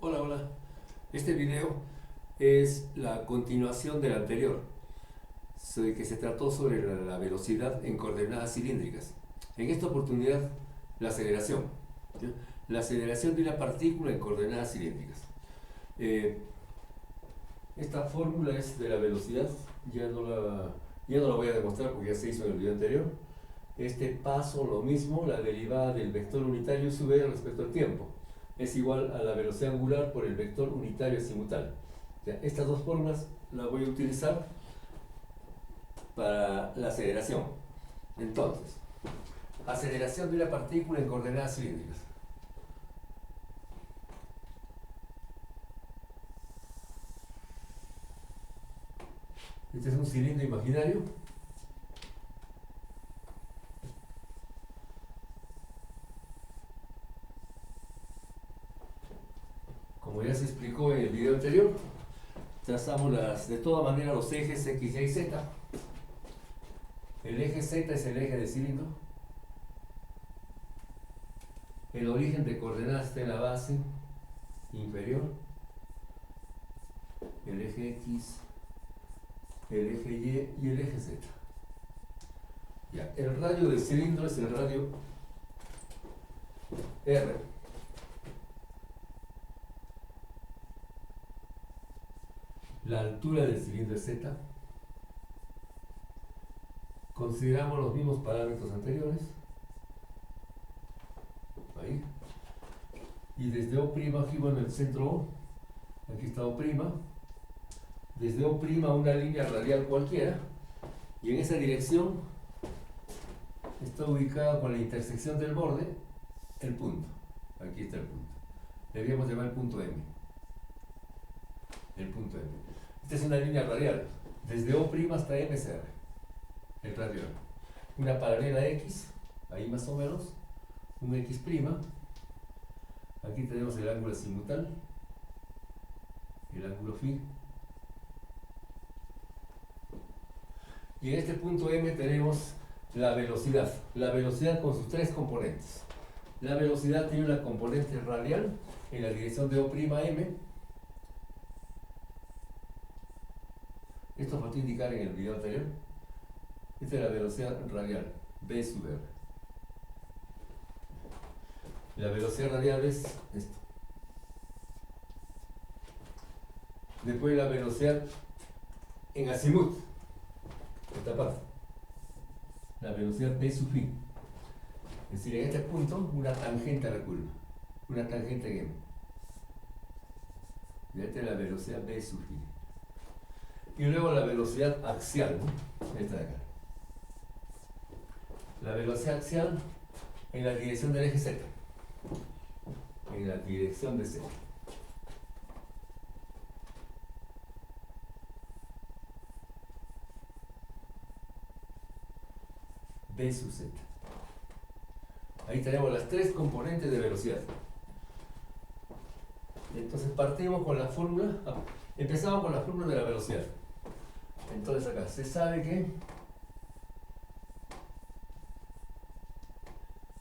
Hola, hola. Este video es la continuación del anterior, que se trató sobre la velocidad en coordenadas cilíndricas. En esta oportunidad, la aceleración. ¿Ya? La aceleración de una partícula en coordenadas cilíndricas. Eh, Esta fórmula es de la velocidad, ya no la voy a demostrar porque ya se hizo en el video anterior. Este paso, lo mismo, la derivada del vector unitario sube respecto al tiempo. Es igual a la velocidad angular por el vector unitario azimutal. Estas dos fórmulas las voy a utilizar para la aceleración. Entonces, aceleración de una partícula en coordenadas cilíndricas. Este es un cilindro imaginario. Como ya se explicó en el video anterior, trazamos de toda manera los ejes X, Y y Z. El eje Z es el eje del cilindro. El origen de coordenadas está en la base inferior. El eje X, el eje Y y el eje Z. Ya, el radio del cilindro es el radio R. La altura del cilindro es Z. Consideramos los mismos parámetros anteriores. Ahí. Y desde O', aquí en el centro O, aquí está O', desde O' una línea radial cualquiera, y en esa dirección está ubicada con la intersección del borde el punto. Aquí está el punto. Le habíamos llamado el punto M. El punto M. Esta es una línea radial, desde O' hasta MCR, el radio. Una paralela X, ahí más o menos, un X'. Aquí tenemos el ángulo azimutal, el ángulo phi. Y en este punto M tenemos la velocidad con sus tres componentes. La velocidad tiene una componente radial en la dirección de O'M. Esto faltó indicar en el video anterior. Esta es la velocidad radial, v sub r. La velocidad radial es esto. Después la velocidad en azimut, esta parte. La velocidad v sub phi. Es decir, en este punto, una tangente a la curva. Una tangente en M. Y esta es la velocidad v sub phi. Y luego la velocidad axial, ¿no? Esta de acá. La velocidad axial en la dirección del eje Z. En la dirección de Z. V sub Z. Ahí tenemos las tres componentes de velocidad. Entonces partimos con la fórmula. Empezamos con la fórmula de la velocidad. Entonces acá se sabe que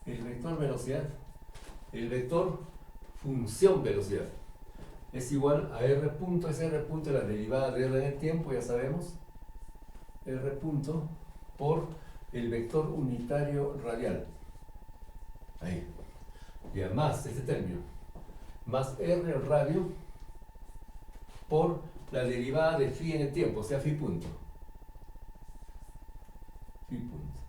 el vector velocidad, el vector función velocidad, es igual a R punto, es R punto la derivada de R en el tiempo, ya sabemos, R punto por el vector unitario radial. Ahí. Y además, este término, más R al radio por la derivada de phi en el tiempo, o sea, phi punto. Phi punto.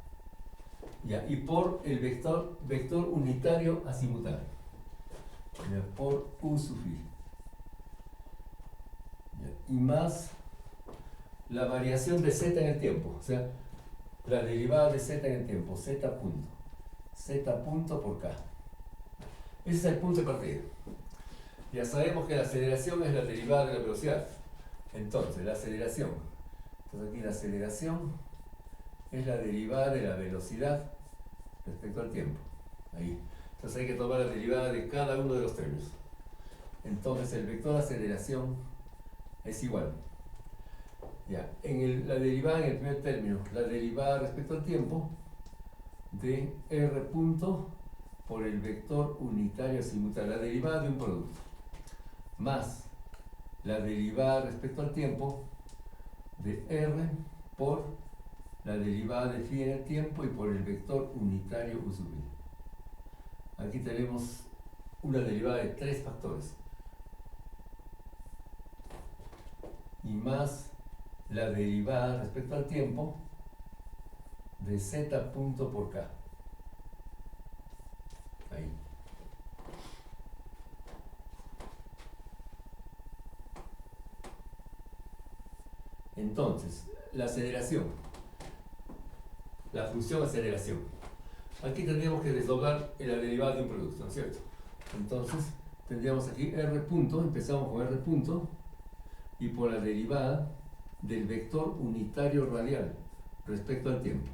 Ya, y por el vector unitario azimutal. Ya, por U sub phi. Ya, y más la variación de z en el tiempo, o sea, la derivada de z en el tiempo, z punto. Z punto por k. Ese es el punto de partida. Ya sabemos que la aceleración es la derivada de la velocidad. Entonces, la aceleración. Entonces aquí la aceleración es la derivada de la velocidad respecto al tiempo. Ahí. Entonces hay que tomar la derivada de cada uno de los términos. Entonces el vector de aceleración es igual. Ya, la derivada en el primer término, la derivada respecto al tiempo de r punto por el vector unitario azimutal, la derivada de un producto. más la derivada respecto al tiempo de R por la derivada de phi en el tiempo y por el vector unitario U sub i. Aquí tenemos una derivada de 3 factores y más la derivada respecto al tiempo de z punto por k. Ahí. Entonces, la aceleración, la función aceleración. Aquí tendríamos que desdoblar la derivada de un producto, ¿no es cierto? Entonces, tendríamos aquí r punto, empezamos con r punto, y por la derivada del vector unitario radial respecto al tiempo.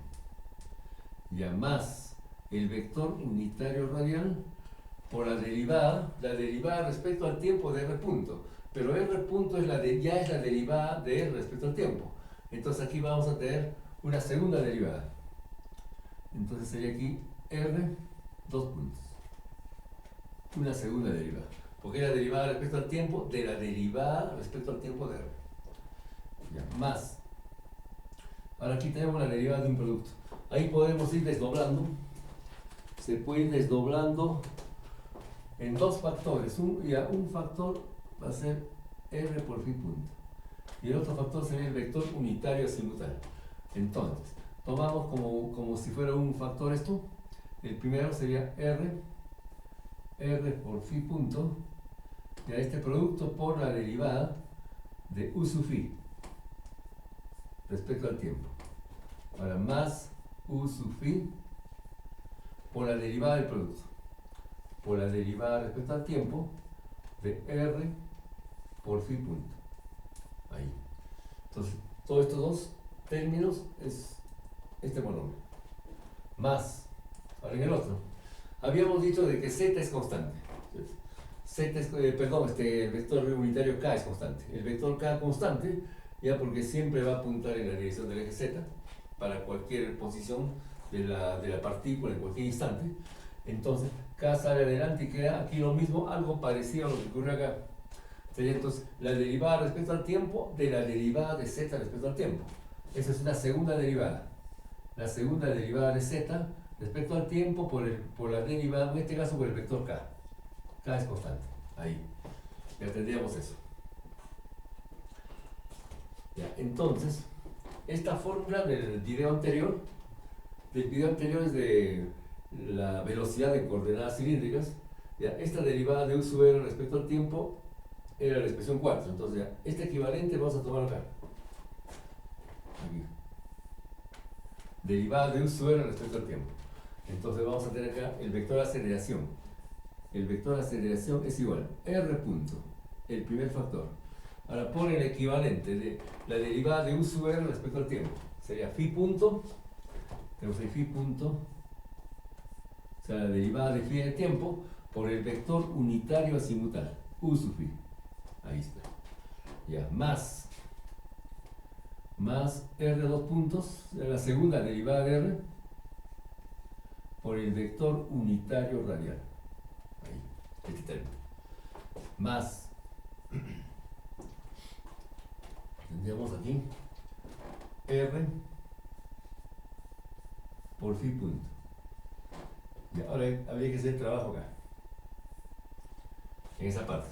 Ya más el vector unitario radial por la derivada respecto al tiempo de r punto. Pero r punto es ya es la derivada de r respecto al tiempo. Entonces aquí vamos a tener una segunda derivada. Entonces sería aquí r, 2 puntos. Una segunda derivada. Porque es la derivada respecto al tiempo de la derivada respecto al tiempo de r. Ya, más. Ahora aquí tenemos la derivada de un producto. Ahí podemos ir desdoblando. Se puede ir desdoblando en 2 factores. Un factor va a ser r por phi punto. Y el otro factor sería el vector unitario simultáneo. Entonces, tomamos como si fuera un factor esto. El primero sería r por phi punto. Y a este producto por la derivada de u sub phi respecto al tiempo. Ahora más u sub phi por la derivada del producto. Por la derivada respecto al tiempo de r por phi punto. Ahí. Entonces, todos estos dos términos es este monomio. Más, ahora en el otro. Habíamos dicho de que z es constante. Z es, el vector unitario k es constante. El vector k constante, ya porque siempre va a apuntar en la dirección del eje z para cualquier posición de la partícula en cualquier instante. Entonces, k sale adelante y queda aquí lo mismo, algo parecido a lo que ocurre acá. Sería entonces la derivada respecto al tiempo de la derivada de z respecto al tiempo. Esa es una segunda derivada. La segunda derivada de z respecto al tiempo por la derivada, en este caso por el vector k. K es constante. Ahí. Ya tendríamos eso. Ya, entonces, esta fórmula del video anterior es de la velocidad en coordenadas cilíndricas. Ya, esta derivada de u sub r respecto al tiempo era la expresión 4. Entonces, ya, este equivalente vamos a tomarlo acá. Aquí. Derivada de u sub r respecto al tiempo. Entonces, vamos a tener acá el vector de aceleración. El vector de aceleración es igual a r punto, el primer factor. Ahora por el equivalente de la derivada de u sub r respecto al tiempo. Sería phi punto, tenemos ahí phi punto, o sea, la derivada de phi en el tiempo por el vector unitario azimutal, u sub phi. Ahí está. Ya, más r 2 puntos, la segunda derivada de r por el vector unitario radial. Ahí, este término. Más, tendríamos aquí r por phi punto. Y ahora habría que hacer trabajo acá, en esa parte.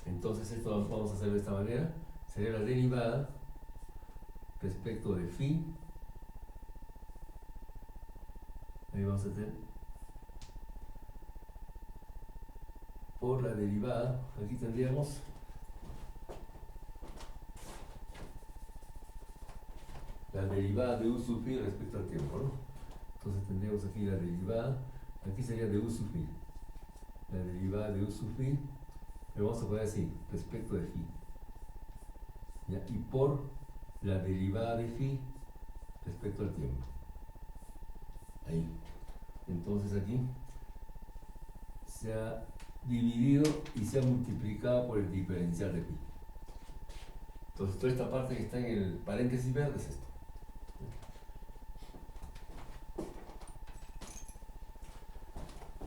Entonces esto vamos a hacer de esta manera. Sería la derivada respecto de phi. Ahí vamos a tener por la derivada. Aquí tendríamos la derivada de u sub phi respecto al tiempo, ¿no? Entonces tendríamos aquí la derivada. Aquí sería de u sub phi. La derivada de u sub phi. Pero vamos a poner así, respecto de phi. ¿Ya? Y por la derivada de phi respecto al tiempo. Ahí. Entonces aquí se ha dividido y se ha multiplicado por el diferencial de phi. Entonces toda esta parte que está en el paréntesis verde es esto.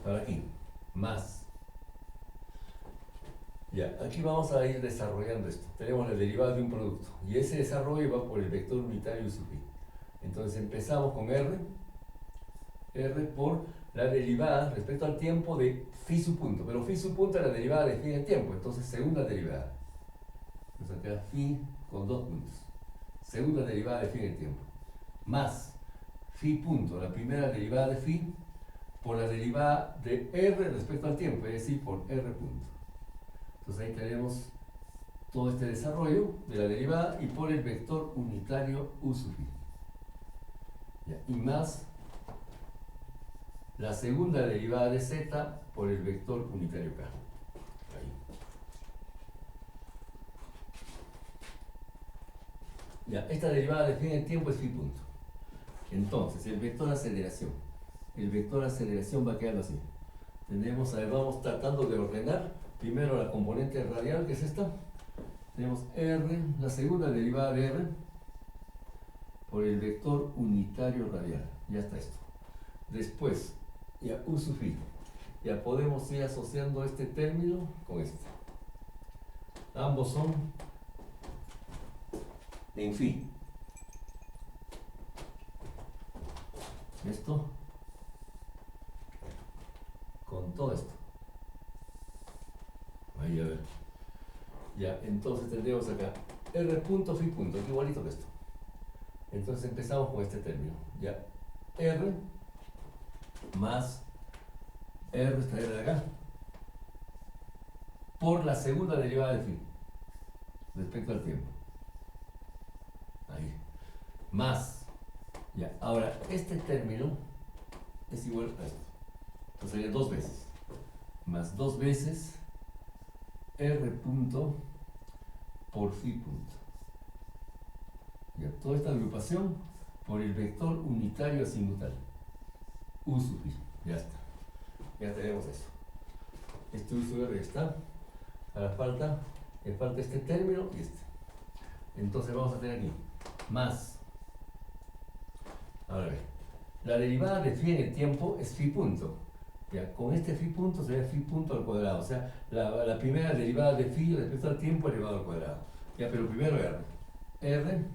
Ahora aquí, más Ya, aquí vamos a ir desarrollando esto. Tenemos la derivada de un producto y ese desarrollo va por el vector unitario U sub i. Entonces empezamos con R por la derivada respecto al tiempo de phi sub punto, pero phi sub punto es la derivada de phi en el tiempo, entonces segunda derivada. Entonces acá phi con dos puntos. Segunda derivada de phi en el tiempo. Más phi punto, la primera derivada de phi, por la derivada de R respecto al tiempo, es decir, por R punto. Entonces ahí tenemos todo este desarrollo de la derivada y por el vector unitario U sub i. Ya, y más la segunda derivada de z por el vector unitario k. Ahí. Ya, esta derivada de phi en el tiempo es phi punto. Entonces, el vector aceleración. El vector aceleración va quedando así. Tenemos, vamos tratando de ordenar primero la componente radial, que es esta. Tenemos R, la segunda derivada de R por el vector unitario radial. Ya está esto. Después, ya U sub i. Ya podemos ir asociando este término con este. Ambos son en phi. Esto con todo esto. Ahí a ver. Ya, entonces tendríamos acá R punto phi punto, que igualito que esto. Entonces empezamos con este término. Ya, R más R, esta R de acá, por la segunda derivada de phi respecto al tiempo. Ahí. Más. Ya, ahora este término es igual a esto. Entonces sería dos veces. Más dos veces R punto por phi punto. Ya, toda esta agrupación por el vector unitario azimutal. U sub i. Ya está. Ya tenemos eso. Este U sub R ya está. Ahora le falta este término y este. Entonces vamos a tener aquí más. Ahora bien, la derivada de phi en el tiempo es phi punto. Ya, con este phi punto sería phi punto al cuadrado. O sea, la primera derivada de phi respecto al tiempo elevado al cuadrado. Ya, pero primero R. R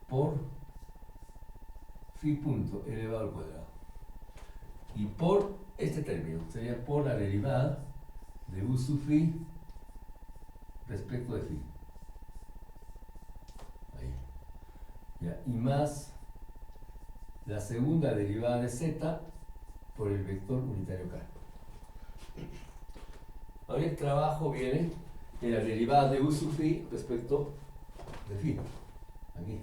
por phi punto elevado al cuadrado. Y por este término, sería por la derivada de U sub phi respecto de phi. Ahí. Ya, y más la segunda derivada de z por el vector unitario k. Ahora el trabajo viene en la derivada de U sub phi respecto de phi. Aquí.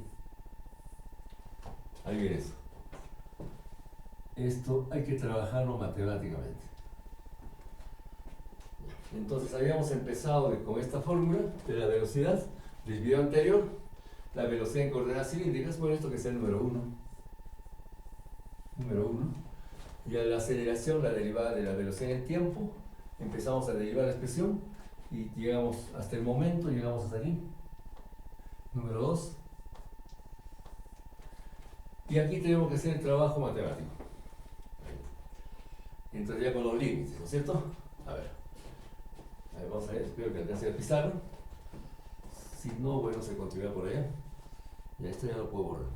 Ahí viene eso. Esto hay que trabajarlo matemáticamente. Entonces habíamos empezado con esta fórmula de la velocidad del video anterior. La velocidad en coordenadas cilíndricas, bueno, esto que es el número 1. Número 1. Y a la aceleración, la derivada de la velocidad en el tiempo. Empezamos a derivar la expresión y llegamos hasta el momento, llegamos hasta aquí. Número 2. Y aquí tenemos que hacer el trabajo matemático. Entonces ya con los límites, ¿no es cierto? A ver, vamos a ver, espero que alcance a pizarra. Si no, bueno, se continúa por allá. Ya esto ya lo puedo borrar.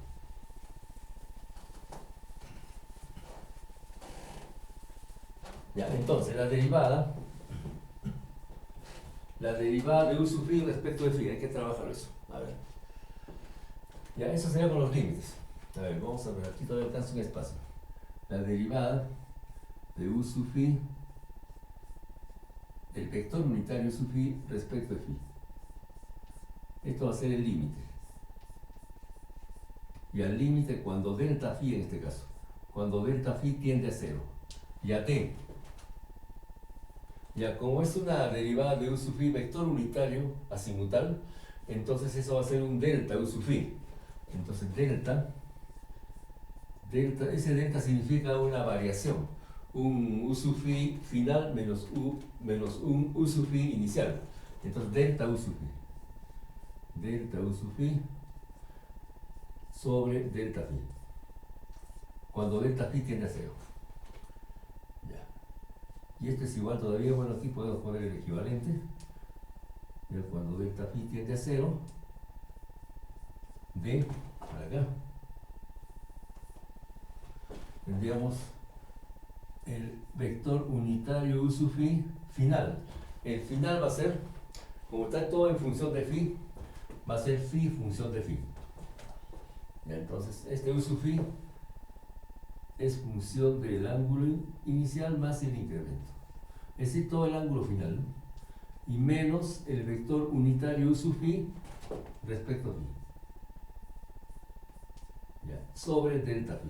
Ya, entonces la derivada de U sub phi respecto de phi, hay que trabajar eso. A ver. Ya, eso sería con los límites. A ver, vamos a ver, aquí todavía alcanza un espacio. La derivada de U sub phi, el vector unitario U sub phi respecto de phi. Esto va a ser el límite. Y al límite cuando delta phi en este caso. Cuando delta phi tiende a 0. Y a t. Ya, como es una derivada de U sub phi vector unitario azimutal, entonces eso va a ser un delta U sub phi. Entonces delta, ese delta significa una variación. Un U sub phi final menos un U sub phi inicial. Entonces delta U sub phi. Delta U sub phi sobre delta phi. Cuando delta phi tiende a 0. Ya. Y esto es igual todavía, bueno, aquí podemos poner el equivalente. Ya cuando delta phi tiende a 0, de para acá, tendríamos el vector unitario u sub phi final. El final va a ser, como está todo en función de phi, va a ser phi función de phi. Ya, entonces, este u sub phi es función del ángulo inicial más el incremento. Es decir, todo el ángulo final, y menos el vector unitario u sub phi respecto a phi. Ya, sobre delta phi.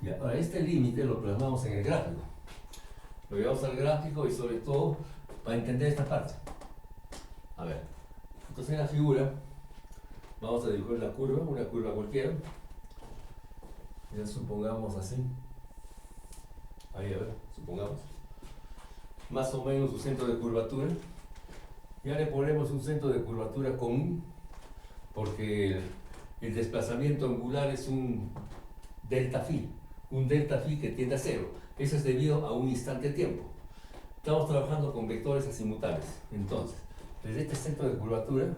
Ya, ahora este límite lo plasmamos en el gráfico. Lo llevamos al gráfico y sobre todo para entender esta parte. A ver, entonces en la figura vamos a dibujar una curva cualquiera. Ya supongamos así. Ahí, a ver, supongamos. Más o menos su centro de curvatura. Ya le ponemos un centro de curvatura común, porque el desplazamiento angular es un delta phi que tiende a 0. Eso es debido a un instante de tiempo. Estamos trabajando con vectores azimutales. Entonces, desde este centro de curvatura,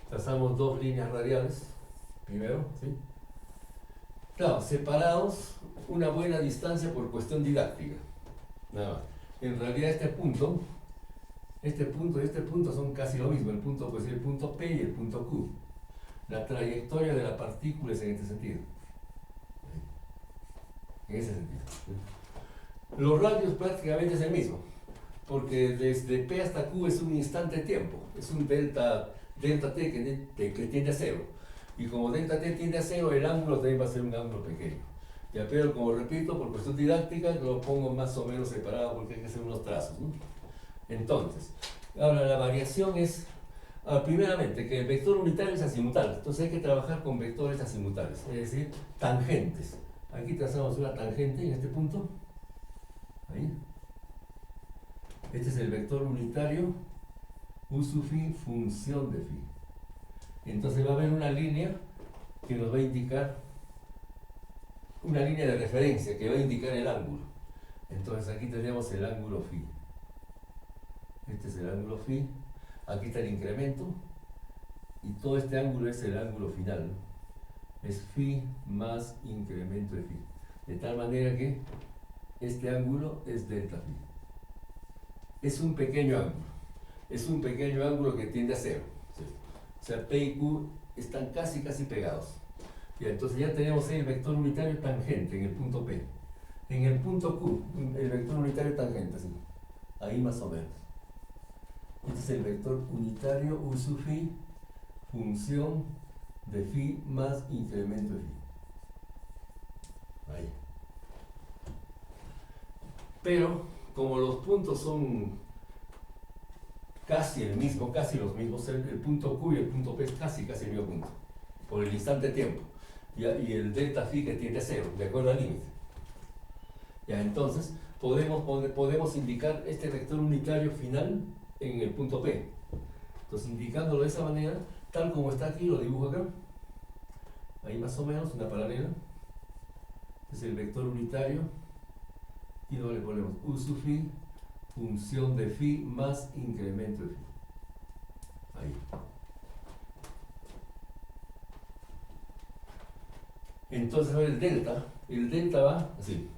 trazamos dos líneas radiales. Primero, ¿sí? Claro, separados una buena distancia por cuestión didáctica. Nada más. En realidad este punto y este punto son casi lo mismo. El punto puede ser el punto P y el punto Q. La trayectoria de la partícula es en este sentido. En ese sentido. Los radios prácticamente es el mismo, porque desde P hasta Q es un instante de tiempo, es un delta T que tiende a 0. Y como delta T tiende a 0, el ángulo también va a ser un ángulo pequeño. Ya, pero como repito, por cuestión didáctica, lo pongo más o menos separado porque hay que hacer unos trazos, ¿no? Entonces, ahora la variación es, primeramente, que el vector unitario es azimutal, entonces hay que trabajar con vectores azimutales, es decir, tangentes. Aquí trazamos una tangente en este punto. Ahí. Este es el vector unitario u sub phi función de phi. Entonces va a haber una línea que nos va a indicar, una línea de referencia que va a indicar el ángulo. Entonces aquí tenemos el ángulo phi. Este es el ángulo phi. Aquí está el incremento. Y todo este ángulo es el ángulo final. Es phi más incremento de phi. De tal manera que este ángulo es delta phi. Es un pequeño ángulo. Es un pequeño ángulo que tiende a 0. ¿Sí? O sea, P y Q están casi pegados. Y entonces ya tenemos ahí el vector unitario tangente en el punto P. En el punto Q, el vector unitario tangente, ¿sí? Ahí más o menos. Este es el vector unitario u sub phi función de phi más incremento de phi. Ahí. Pero como los puntos son casi los mismos, el punto Q y el punto P es casi el mismo punto, por el instante de tiempo, ¿ya? Y el delta phi que tiende a 0, de acuerdo al límite. Ya, entonces podemos indicar este vector unitario final en el punto P. Entonces, indicándolo de esa manera, tal como está aquí, lo dibujo acá. Ahí más o menos, una paralela. Este es el vector unitario. Y luego le ponemos u sub phi función de phi más incremento de phi. Ahí. Entonces, a ver, el delta va así,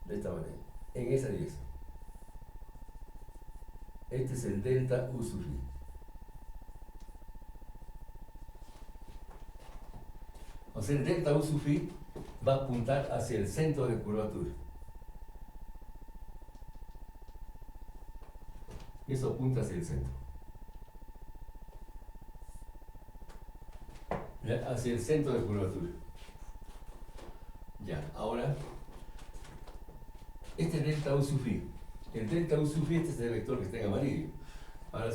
de esta manera, en esa dirección. Este es el delta u sub phi. O sea, el delta u sub phi va a apuntar hacia el centro de curvatura. Eso apunta hacia el centro. ¿Ya? Hacia el centro de curvatura. Ya, ahora, este es delta u sub phi. El delta u sub phi, este es el vector que está en amarillo. Ahora,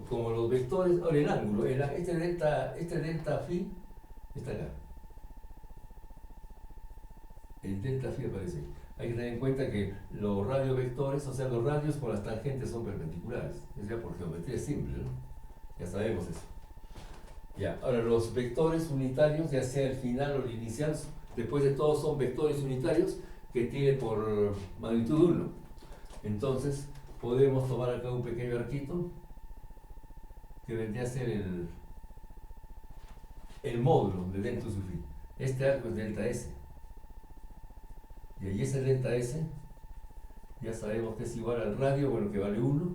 como los vectores, ahora el ángulo, este delta phi está acá. El delta phi aparece ahí. Hay que tener en cuenta que los radiovectores, o sea, los radios con las tangentes son perpendiculares. Es ya por geometría simple, ¿no? Ya sabemos eso. Ya, ahora los vectores unitarios, ya sea el final o el inicial, después de todo son vectores unitarios que tienen por magnitud 1. Entonces, podemos tomar acá un pequeño arquito que vendría a ser el módulo de delta U sub phi. Este arco es delta S. Y ahí ese delta S, ya sabemos que es igual al radio, bueno, que vale 1,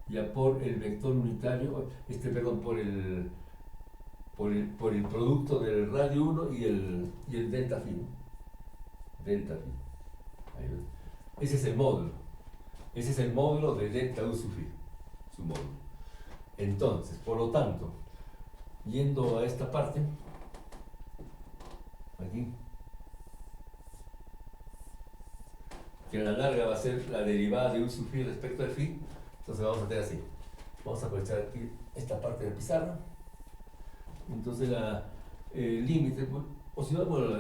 ya por el vector unitario, perdón, por el producto del radio 1 y el delta phi, ¿no? Delta phi. Ahí va. Ese es el módulo. Ese es el módulo de delta U sub phi, su módulo. Entonces, por lo tanto, yendo a esta parte, aquí, que a la larga va a ser la derivada de U sub phi respecto de phi, entonces vamos a hacer así. Vamos a aprovechar aquí esta parte de pizarra. Entonces el límite, o si no, bueno, la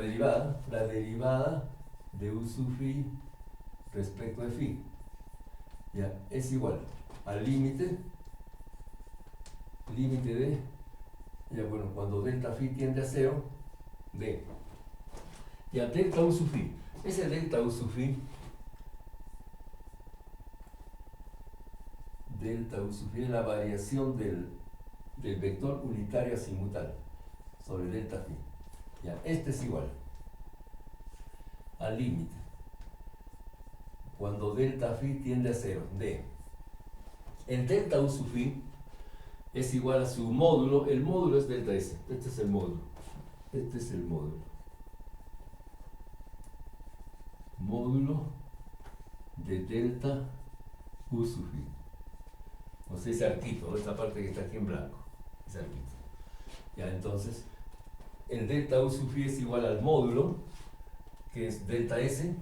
derivada de U sub phi respecto de phi, ya, es igual al límite de, ya bueno, cuando delta phi tiende a 0, de, ya delta U sub phi, ese delta U sub phi, es la variación del vector unitario azimutal sobre delta phi. Ya, este es igual al límite cuando delta phi tiende a 0 de el delta U sub phi es igual a su módulo. El módulo es delta S. Este es el módulo. Módulo de delta U sub phi. O sea, ese arquito, esta parte que está aquí en blanco. Ese arquito. Ya, entonces, el delta U sub phi es igual al módulo, que es delta S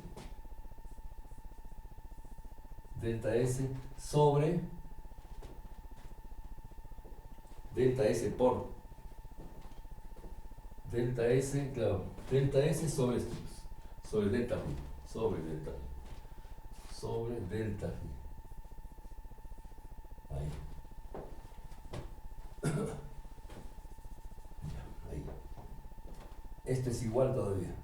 sobre delta S por delta S, claro, delta S sobre delta phi, sobre delta phi. Ahí. Ahí. Esto es igual todavía.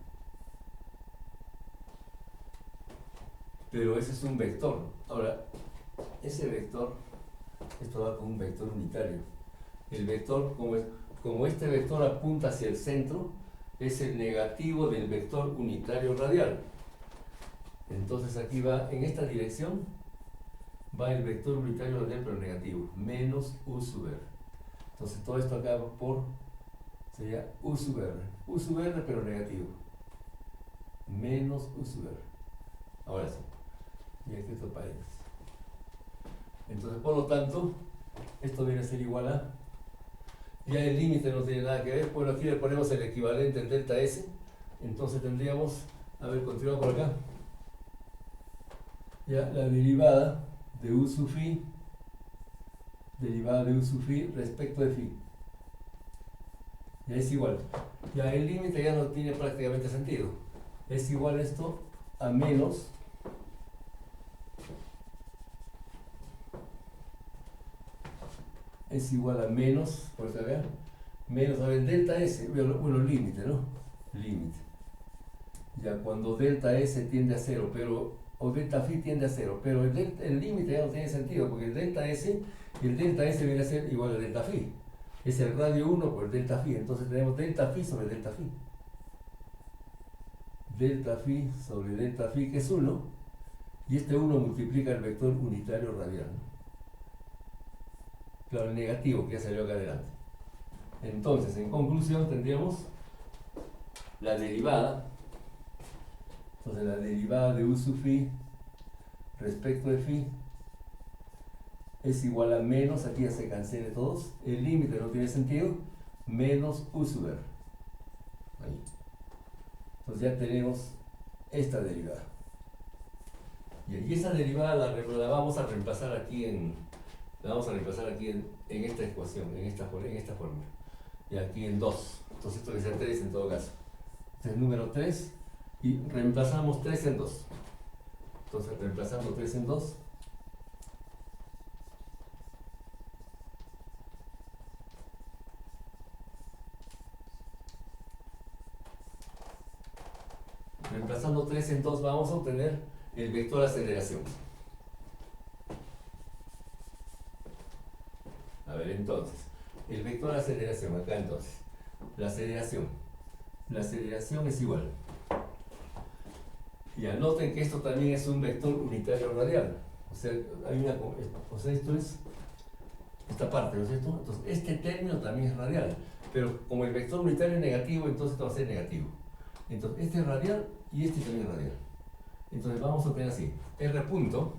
Pero ese es un vector. Ahora, ese vector, esto va con un vector unitario. El vector, como este vector apunta hacia el centro, es el negativo del vector unitario radial. Entonces aquí va, en esta dirección, va el vector unitario radial pero negativo, menos U sub R. Entonces todo esto acá sería U sub R pero negativo, menos U sub R. Ahora sí, y aquí esto paréntesis. Entonces, por lo tanto, esto viene a ser igual a, ya el límite no tiene nada que ver, bueno, aquí le ponemos el equivalente en delta S, entonces tendríamos, a ver, continuamos por acá, ya la derivada de U sub phi respecto de phi, ya es igual, ya el límite ya no tiene prácticamente sentido, es igual esto a menos por acá, menos, a ver, delta S, bueno, límite, ¿no? Límite. Ya cuando delta S tiende a 0, o delta phi tiende a 0, pero el límite ya no tiene sentido, porque el delta S viene a ser igual a delta phi. Es el radio 1 por el delta phi, entonces tenemos delta phi sobre delta phi. Delta phi sobre delta phi, que es 1, y este 1 multiplica el vector unitario radial, ¿no? Claro, el negativo que ya salió acá adelante. Entonces, en conclusión, tendríamos la derivada. Entonces, la derivada de U sub phi respecto de phi es igual a menos, aquí ya se cancele todos, el límite no tiene sentido, menos U sub R. Ahí. Entonces ya tenemos esta derivada. Y esa derivada la vamos a reemplazar aquí en esta ecuación, en esta fórmula. Y aquí en 2. Entonces esto que sea 3 en todo caso. Este es el número 3 y reemplazamos 3 en 2. Entonces reemplazando 3 en 2. Reemplazando 3 en 2 vamos a obtener el vector aceleración. A ver, entonces, el vector de aceleración, acá entonces, la aceleración es igual. Y anoten que esto también es un vector unitario radial. O sea, esto es esta parte, ¿no es cierto? Entonces, este término también es radial. Pero como el vector unitario es negativo, entonces esto va a ser negativo. Entonces, este es radial y este también es radial. Entonces, vamos a tener así. R punto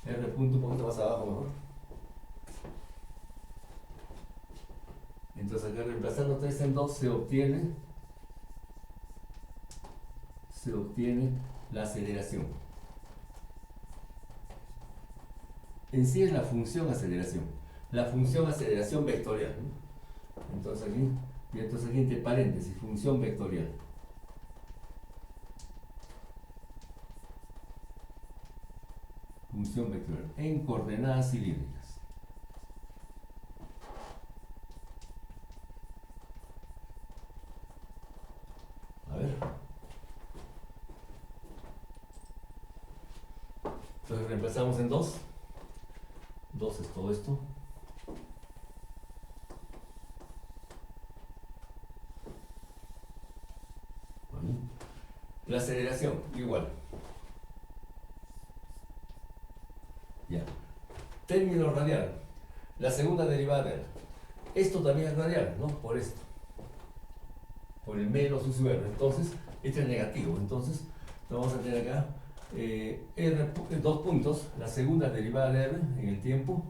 un poquito más abajo mejor. Entonces, acá reemplazando 3 en 2 se obtiene la aceleración. En sí es la función aceleración. La función aceleración vectorial, ¿no? Entonces aquí entre paréntesis, función vectorial. Función vectorial en coordenadas cilíndricas. A ver. Entonces reemplazamos en 2. 2 es todo esto. Bueno. La aceleración, igual. Ya. Término radial. La segunda derivada de R. Esto también es radial, ¿no? Por esto. Por el menos u R. Entonces, este es negativo. Entonces, vamos a tener acá R, 2 puntos, la segunda derivada de R en el tiempo,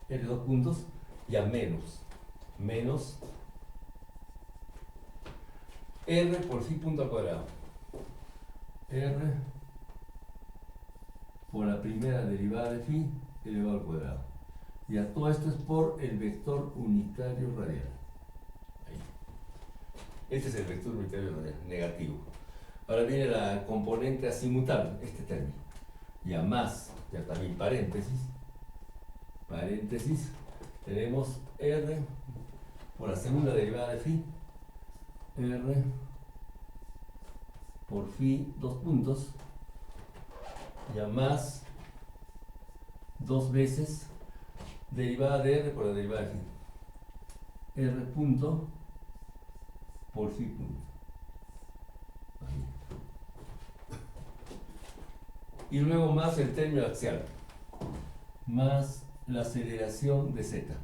R 2 puntos, ya menos R por phi punto al cuadrado. R por la primera derivada de phi elevado al cuadrado. Ya todo esto es por el vector unitario radial. Ahí. Este es el vector unitario radial, negativo. Ahora viene la componente azimutable, este término. Ya más, ya también paréntesis, tenemos R por la segunda derivada de phi, R por phi 2 puntos, ya más 2 veces derivada de R por la derivada de phi, R punto por phi punto. Ahí. Y luego más el término axial, más la aceleración de z.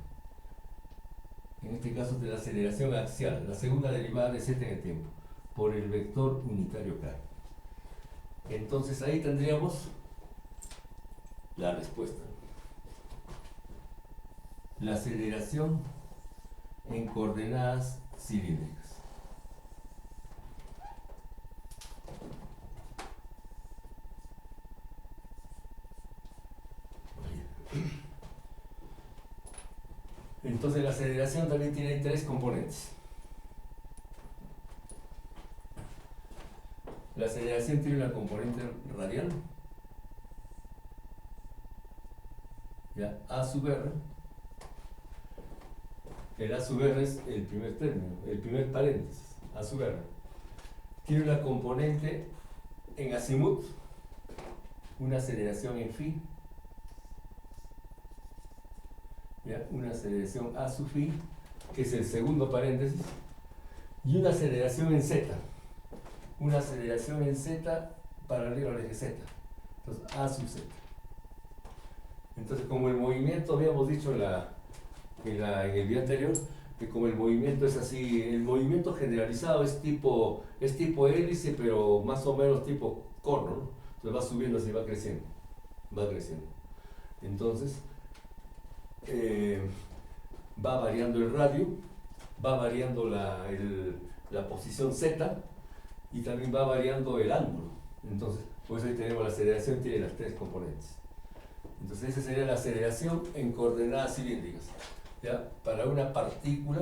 En este caso de la aceleración axial, la segunda derivada de z en el tiempo, por el vector unitario k. Entonces ahí tendríamos la respuesta. La aceleración en coordenadas cilíndricas. Entonces la aceleración también tiene 3 componentes. La aceleración tiene una componente radial, ya, A sub R. El A sub R es el primer término, el primer paréntesis, A sub R. Tiene una componente en azimut, una aceleración en phi, ¿ya? Una aceleración A sub phi, que es el segundo paréntesis, y una aceleración en z. Una aceleración en z paralela al eje z. Entonces, A sub z. Entonces, como el movimiento, habíamos dicho en el video anterior, que como el movimiento es así, el movimiento generalizado es tipo hélice, pero más o menos tipo cono, ¿no? Entonces va subiendo así, va creciendo. Entonces, va variando el radio, va variando la posición z y también va variando el ángulo. Entonces, por eso ahí tenemos la aceleración, tiene las 3 componentes. Entonces, esa sería la aceleración en coordenadas cilíndricas, ¿ya? Para una partícula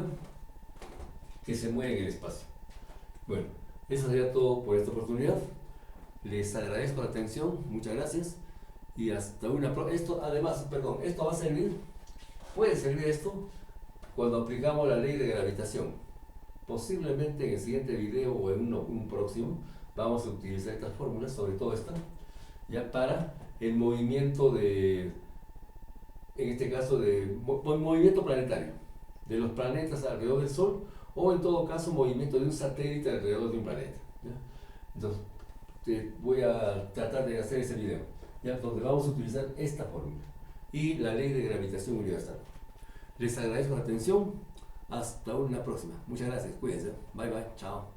que se mueve en el espacio. Bueno, eso sería todo por esta oportunidad. Les agradezco la atención, muchas gracias. Y hasta una próxima. Esto va a servir, puede servir esto cuando aplicamos la ley de gravitación. Posiblemente en el siguiente video o en un próximo vamos a utilizar estas fórmulas, sobre todo esta, ya para el movimiento de en este caso de movimiento planetario, de los planetas alrededor del Sol, o en todo caso movimiento de un satélite alrededor de un planeta. ¿Ya? Entonces, voy a tratar de hacer ese video, ¿ya? Donde vamos a utilizar esta fórmula y la ley de gravitación universal. Les agradezco la atención. Hasta una próxima. Muchas gracias. Cuídense. Bye bye. Chao.